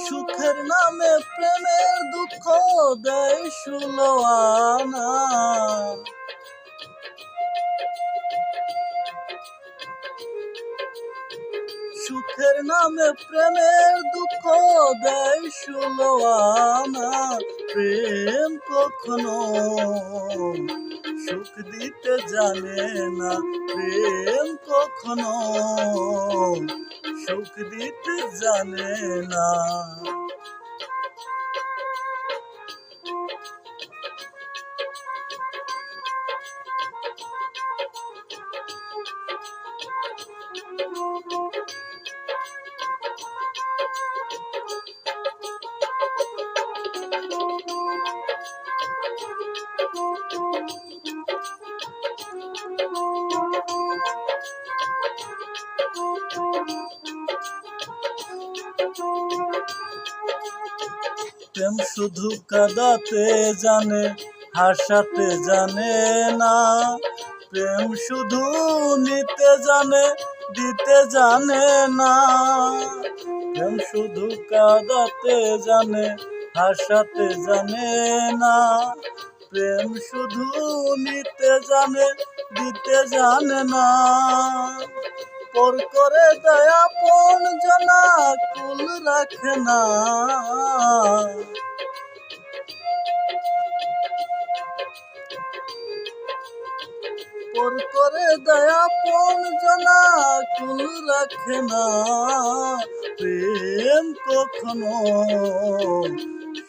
সুখের নামে প্রেমের দুঃখ দেয় ষোলো আনা। সুখের নামে প্রেমের দুঃখ দেয় ষোলো আনা। প্রেম কখনো সুখ দিতে জানে না, প্রেম কখনো সুখ দিতে জানে না। প্রেম শুধু কাঁদাতে জানে, হাসাতে জানে না। প্রেম শুধু নিতে জানে, দিতে জানে না। প্রেম শুধু কাঁদাতে জানে, হাসাতে জানে না। প্রেম শুধু নিতে জানে, দিতে জানে না। পর করে দেয় আপন জনা, কুল রাখে না। পর করে দেয় আপন জনা, কুল রাখে না। প্রেম কখনো